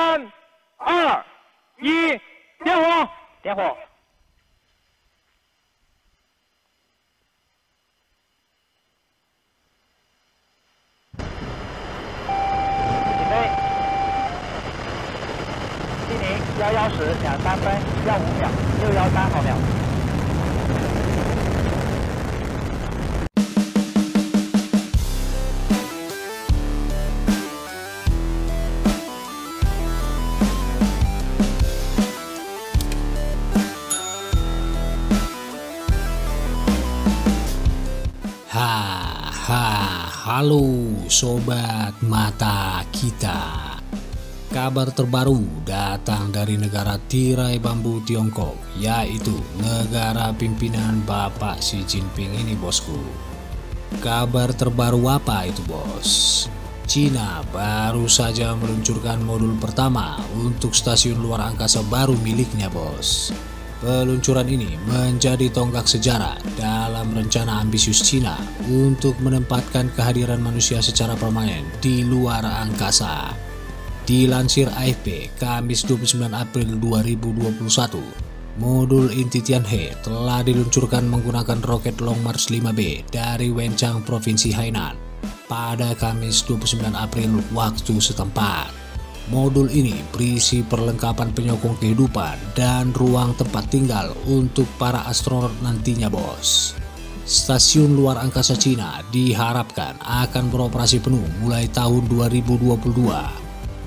三、二、一，点火！点火！起飞！西宁11:23分，15秒，613毫秒。Halo sobat mata kita. Kabar terbaru datang dari negara tirai bambu Tiongkok, yaitu negara pimpinan Bapak Xi Jinping ini bosku. Kabar terbaru apa itu bos? Cina baru saja meluncurkan modul pertama untuk stasiun luar angkasa baru miliknya bos. Peluncuran ini menjadi tonggak sejarah dalam rencana ambisius Cina untuk menempatkan kehadiran manusia secara permanen di luar angkasa. Dilansir AFP, Kamis 29 April 2021, modul inti Tianhe telah diluncurkan menggunakan roket Long March 5B dari Wenchang, Provinsi Hainan pada Kamis 29 April waktu setempat. Modul ini berisi perlengkapan penyokong kehidupan dan ruang tempat tinggal untuk para astronot nantinya bos. Stasiun luar angkasa Cina diharapkan akan beroperasi penuh mulai tahun 2022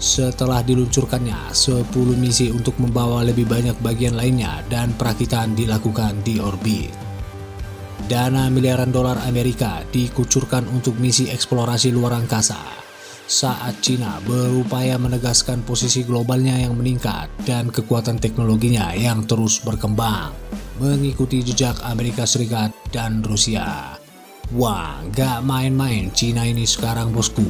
setelah diluncurkannya 10 misi untuk membawa lebih banyak bagian lainnya dan perakitan dilakukan di orbit. Dana miliaran dolar Amerika dikucurkan untuk misi eksplorasi luar angkasa saat Cina berupaya menegaskan posisi globalnya yang meningkat dan kekuatan teknologinya yang terus berkembang mengikuti jejak Amerika Serikat dan Rusia. Wah, gak main-main Cina ini sekarang bosku.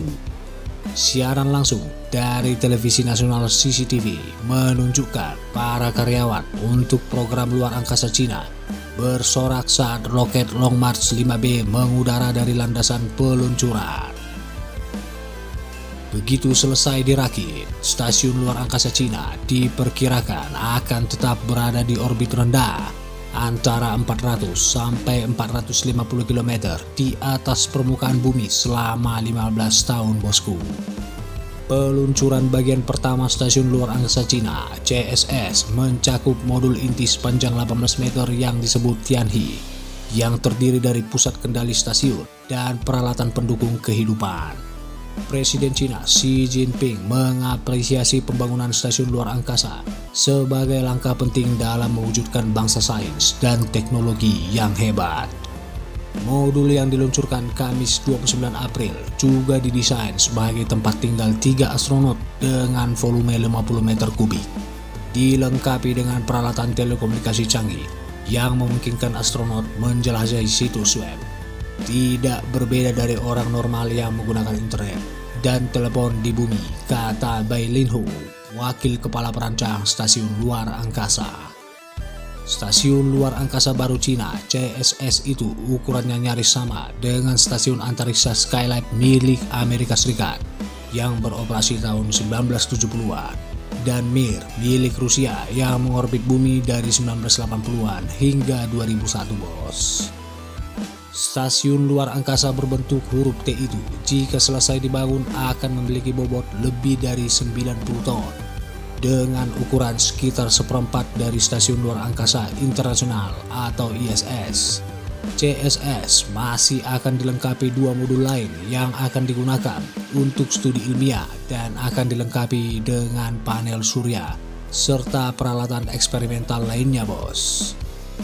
Siaran langsung dari televisi nasional CCTV menunjukkan para karyawan untuk program luar angkasa Cina bersorak saat roket Long March 5B mengudara dari landasan peluncuran. Begitu selesai dirakit, stasiun luar angkasa Cina diperkirakan akan tetap berada di orbit rendah antara 400 sampai 450 km di atas permukaan bumi selama 15 tahun bosku. Peluncuran bagian pertama stasiun luar angkasa Cina, CSS, mencakup modul inti sepanjang 18 meter yang disebut Tianhe, yang terdiri dari pusat kendali stasiun dan peralatan pendukung kehidupan. Presiden Cina Xi Jinping mengapresiasi pembangunan stasiun luar angkasa sebagai langkah penting dalam mewujudkan bangsa sains dan teknologi yang hebat. Modul yang diluncurkan Kamis 29 April juga didesain sebagai tempat tinggal 3 astronot dengan volume 50 meter kubik, dilengkapi dengan peralatan telekomunikasi canggih yang memungkinkan astronot menjelajahi situs web. Tidak berbeda dari orang normal yang menggunakan internet dan telepon di bumi, kata Bai Linhu, wakil kepala perancang stasiun luar angkasa. Stasiun luar angkasa baru Cina, CSS, itu ukurannya nyaris sama dengan stasiun antariksa Skylab milik Amerika Serikat yang beroperasi tahun 1970-an dan Mir milik Rusia yang mengorbit bumi dari 1980-an hingga 2001 bos. Stasiun luar angkasa berbentuk huruf T itu jika selesai dibangun akan memiliki bobot lebih dari 90 ton dengan ukuran sekitar seperempat dari Stasiun Luar Angkasa Internasional atau ISS. CSS masih akan dilengkapi 2 modul lain yang akan digunakan untuk studi ilmiah dan akan dilengkapi dengan panel surya serta peralatan eksperimental lainnya bos.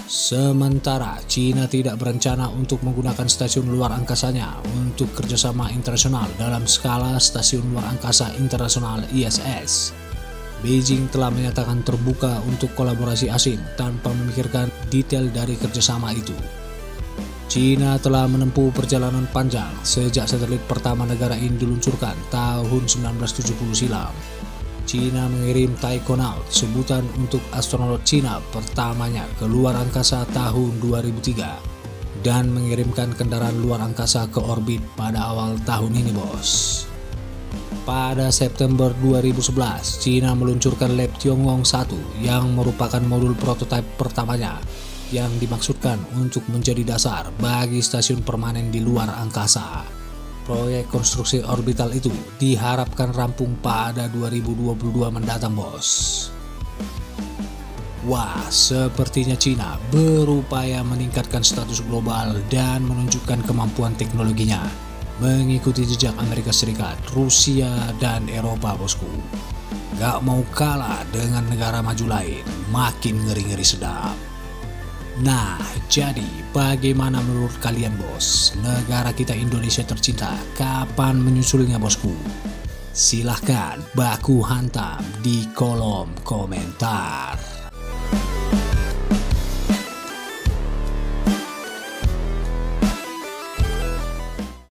Sementara Cina tidak berencana untuk menggunakan stasiun luar angkasanya untuk kerjasama internasional dalam skala stasiun luar angkasa internasional ISS. Beijing telah menyatakan terbuka untuk kolaborasi asing tanpa memikirkan detail dari kerjasama itu. Cina telah menempuh perjalanan panjang sejak satelit pertama negara ini diluncurkan tahun 1970 silam. Cina mengirim Taikonaut, sebutan untuk astronot Cina pertamanya ke luar angkasa tahun 2003 dan mengirimkan kendaraan luar angkasa ke orbit pada awal tahun ini bos. Pada September 2011, Cina meluncurkan Lab Tiangong 1 yang merupakan modul prototipe pertamanya yang dimaksudkan untuk menjadi dasar bagi stasiun permanen di luar angkasa. Proyek konstruksi orbital itu diharapkan rampung pada 2022 mendatang, bos. Wah, sepertinya Cina berupaya meningkatkan status global dan menunjukkan kemampuan teknologinya, mengikuti jejak Amerika Serikat, Rusia, dan Eropa, bosku. Gak mau kalah dengan negara maju lain, makin ngeri-ngeri sedap. Nah, jadi bagaimana menurut kalian, bos? Negara kita Indonesia tercinta, kapan menyusulnya, bosku? Silahkan baku hantam di kolom komentar.